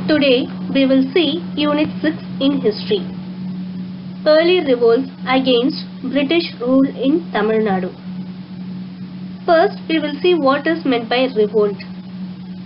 Today we will see Unit 6 in History. Early revolts against British rule in Tamil Nadu. First we will see what is meant by revolt.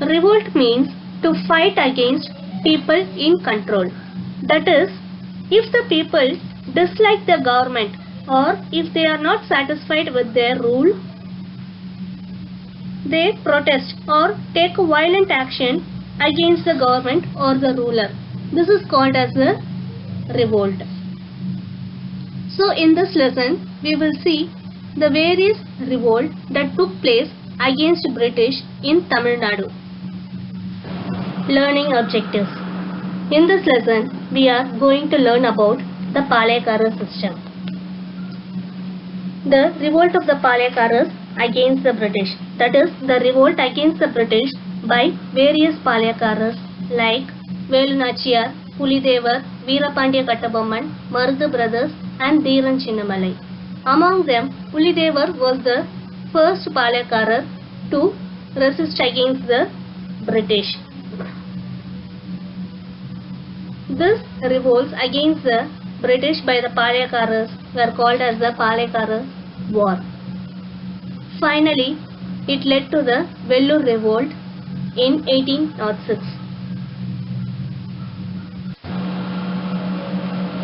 Revolt means to fight against people in control. That is, if the people dislike the government or if they are not satisfied with their rule, they protest or take violent action against the government or the ruler. This is called as a revolt. So in this lesson we will see the various revolts that took place against British in Tamil Nadu. Learning objectives. In this lesson we are going to learn about the Palayakara system. The revolt of the Palayakaras against the British. That is, the revolt against the British by various Palayakaras like Velu Nachiyar, Pulidevar, Veerapandiya Kattabomman, Marudhu brothers and Dheeran Chinnamalai. Among them, Pulidevar was the first Palayakara to resist against the British. This revolts against the British by the Palayakaras were called as the Palayakara War. Finally, it led to the Vellore Revolt in 1806.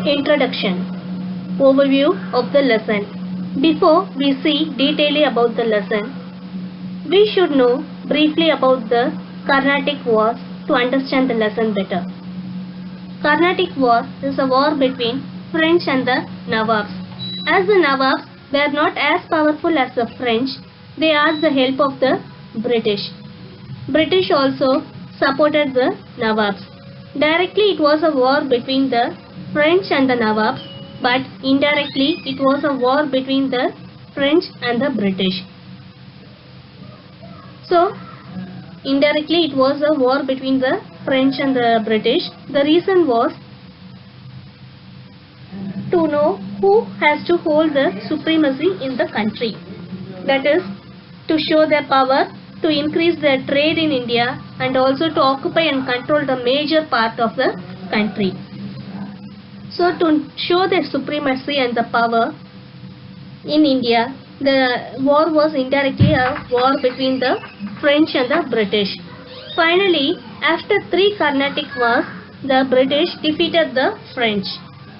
Introduction. Overview of the lesson. Before we see detailedly about the lesson, we should know briefly about the Carnatic Wars to understand the lesson better. Carnatic War is a war between French and the Nawabs. As the Nawabs were not as powerful as the French, they asked the help of the British. British also supported the Nawabs. Directly it was a war between the French and the Nawabs, but indirectly it was a war between the French and the British. So, indirectly it was a war between the French and the British. The reason was to know who has to hold the supremacy in the country. That is, to show their power, to increase their trade in India and also to occupy and control the major part of the country. So to show their supremacy and the power in India, the war was indirectly a war between the French and the British. Finally, after 3 Carnatic Wars, the British defeated the French.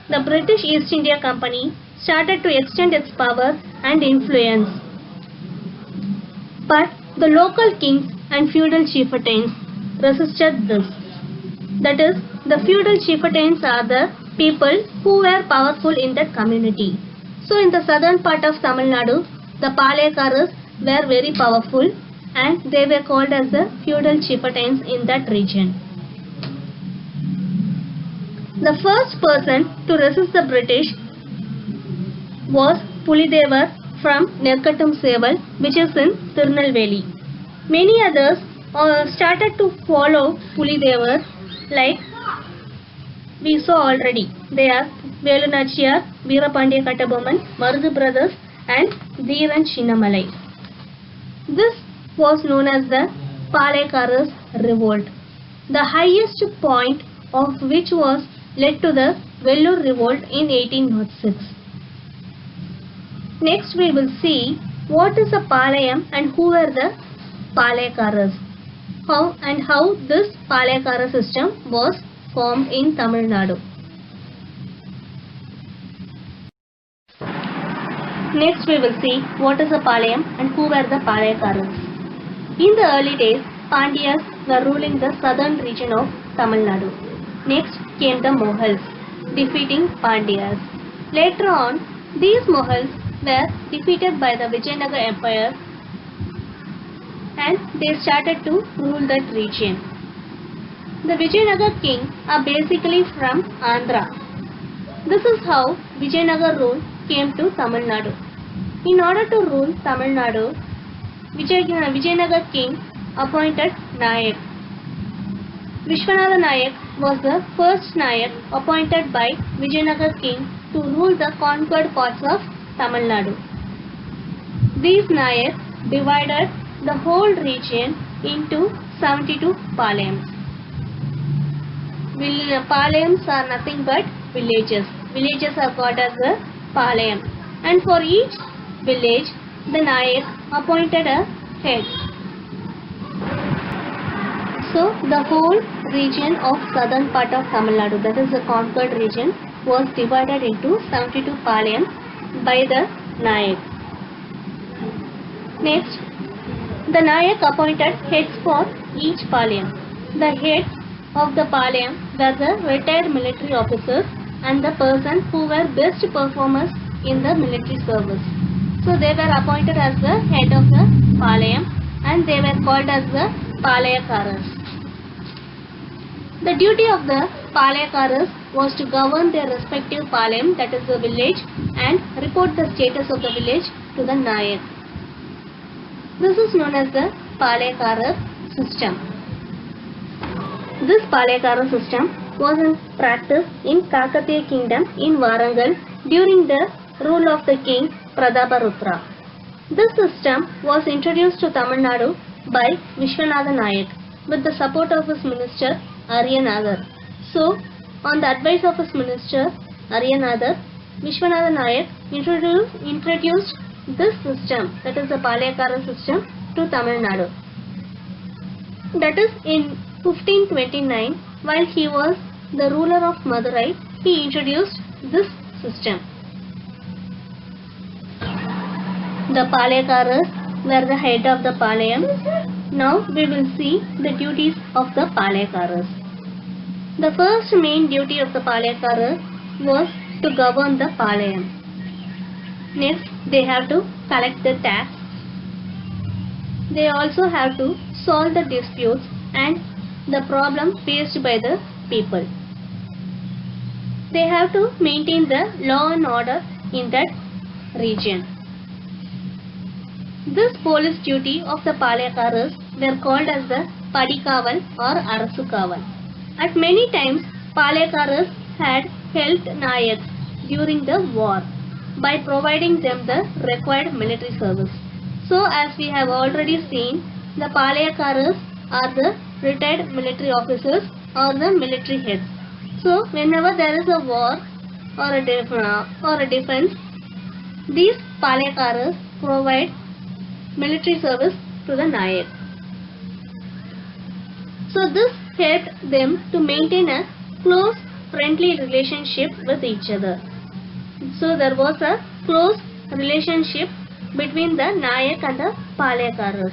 The British East India Company started to extend its power and influence. But the local kings and feudal chieftains resisted this. That is, the feudal chieftains are the people who were powerful in that community. So in the southern part of Tamil Nadu, the Palayakaras were very powerful and they were called as the feudal chieftains in that region. The first person to resist the British was Pulidevar from Nerkattum Seval, which is in Tirunelveli. Many others started to follow Pulidevar, like we saw already. They are Velu Nachiyar, Veerapandiya Kattabomman, Marudhu brothers and Dheeran Chinnamalai. This was known as the Palayakaras Revolt, the highest point of which was led to the Vellore Revolt in 1806. Next we will see what is a Palayam and who were the Palayakaras, how this Palayakara system was formed in Tamil Nadu. Next we will see what is a Palayam and who were the Palayakaras. In the early days, Pandyas were ruling the southern region of Tamil Nadu. Next came the Mughals, defeating Pandyas. Later on, these Mughals were defeated by the Vijayanagar Empire and they started to rule that region. The Vijayanagar king are basically from Andhra. This is how Vijayanagar rule came to Tamil Nadu. In order to rule Tamil Nadu, Vijayanagar king appointed Nayak. Vishwanatha Nayak was the first Nayak appointed by Vijayanagar king to rule the conquered parts of Tamil Nadu. These Nayaks divided the whole region into 72 Palayams. Palayams are nothing but villages. Villages are called as the Palayam. And for each village, the Nayak appointed a head. So the whole region of southern part of Tamil Nadu, that is the conquered region, was divided into 72 Palayams by the Nayak. Next, the Nayak appointed heads for each Palayam. The heads of the Palayam were the retired military officers and the person who were best performers in the military service. So they were appointed as the head of the Palayam and they were called as the Palayakaras. The duty of the Palayakaras was to govern their respective Palayam, that is the village, and report the status of the village to the Nayak. This is known as the Palayakara system. This Palayakara system was in practice in Kakatiya kingdom in Warangal during the rule of the king Prataparutra. This system was introduced to Tamil Nadu by Vishwanatha Nayak with the support of his minister Aryanadar. So, on the advice of his minister Aryanadar, Vishwanatha Nayak introduced this system, that is the Palayakara system, to Tamil Nadu. That is in 1529, while he was the ruler of Madurai, he introduced this system. The Palayakaras were the head of the Palayam. Now we will see the duties of the Palayakaras. The first main duty of the Palayakaras was to govern the Palayam. Next, they have to collect the tax. They also have to solve the disputes and the problem faced by the people. They have to maintain the law and order in that region. This police duty of the Palayakaras were called as the Padikaval or Arasukaval. At many times, Palayakaras had helped Nayaks during the war by providing them the required military service. So, as we have already seen, the Palayakaras are the retired military officers or the military heads. So, whenever there is a war or a defense, these Palayakaras provide military service to the Nayak. So, this helped them to maintain a close friendly relationship with each other. So, there was a close relationship between the Nayak and the Palayakaras.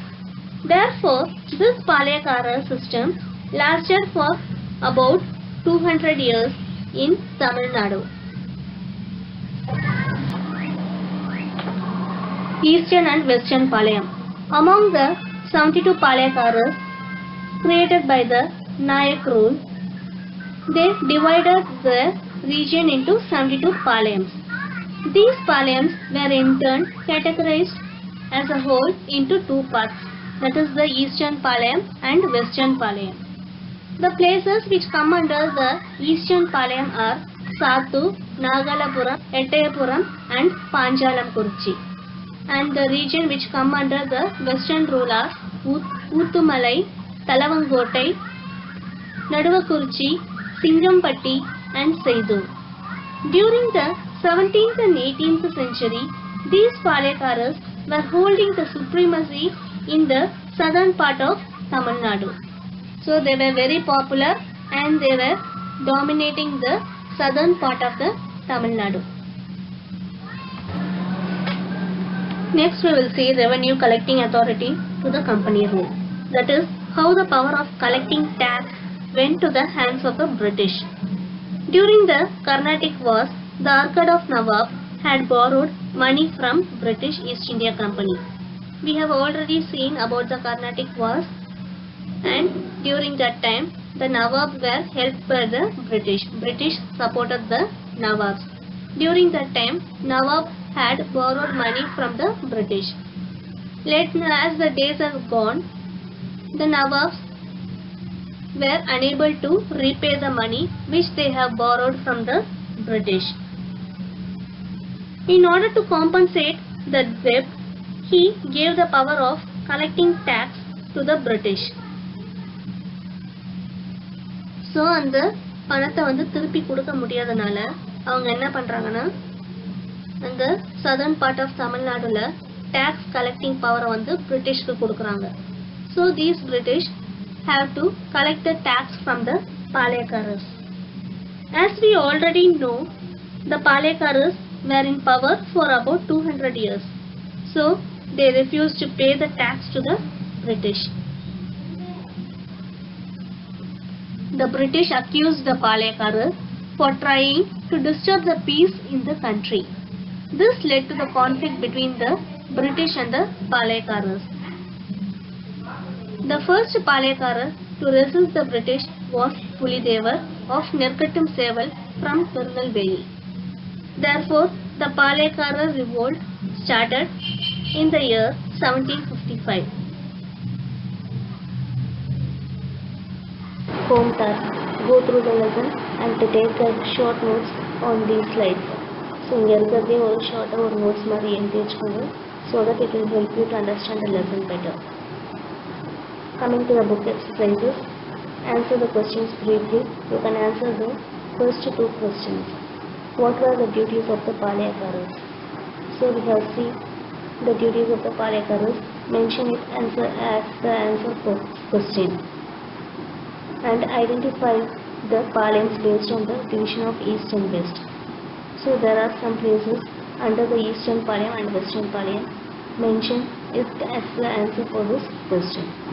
Therefore, this Palayakara system lasted for about 200 years in Tamil Nadu. Eastern and Western Palayam. Among the 72 Palayakaras created by the Nayak rule, they divided the region into 72 Palayams. These Palayams were in turn categorized as a whole into two parts, that is the Eastern Palayam and Western Palayam. The places which come under the Eastern Palayam are Sattur, Nagalapuram, Ettayapuram and Panjalamkurchi. And the region which come under the Western rule are Uttumalai, Talavangotai, Naduvakurchi, Singampatti and Seidur. During the 17th and 18th century, these Palayakaras were holding the supremacy in the southern part of Tamil Nadu. So they were very popular and they were dominating the southern part of the Tamil Nadu. Next we will see revenue collecting authority to the company rule. That is how the power of collecting tax went to the hands of the British. During the Carnatic Wars, the Arcad of Nawab had borrowed money from British East India Company. We have already seen about the Carnatic Wars, and during that time the Nawabs were helped by the British. British supported the Nawabs. During that time, Nawab had borrowed money from the British. As the days have gone, the Nawabs were unable to repay the money which they have borrowed from the British. In order to compensate the debt, he gave the power of collecting tax to the British. So on the பணத்தை வந்து திருப்பி கொடுக்க முடியாதனால அவங்க என்ன பண்றாங்கன்னா அந்த southern part of தமிழ்நாடுல டாக்ஸ் கலெக்டிங் பவரை வந்து பிரிட்டிஷ்க்கு கொடுக்குறாங்க. So these British have to collect the tax from the Palaikaras. As we already know, the Palaikaras were in power for about 200 years. So they refused to pay the tax to the British. The British accused the Palaikaras for trying to disturb the peace in the country. This led to the conflict between the British and the Palaikaras. The first Palaikara to resist the British was Pulidevar of Nirkattum Seval from Tirunelveli. Therefore, the Palaikara revolt started in the year 1755. Home task: go through the lesson and to take the short notes on these slides. So, இங்க இருக்கிறதே ஒரு ஷார்ட்டா ஒரு notes மாதிரி எழுதி வச்சுக்கோங்க. So that it will help you to understand the lesson better. Coming to the book exercises, answer the questions briefly. You can answer the first two questions. What were the duties of the Palaikaras? So we have seen the duties of the Palaikaras. Mention it as the answer for question. And identify the Palayams based on the division of East and West. So there are some places under the Eastern Palayam and Western Palayam. Mention it as the answer for this question.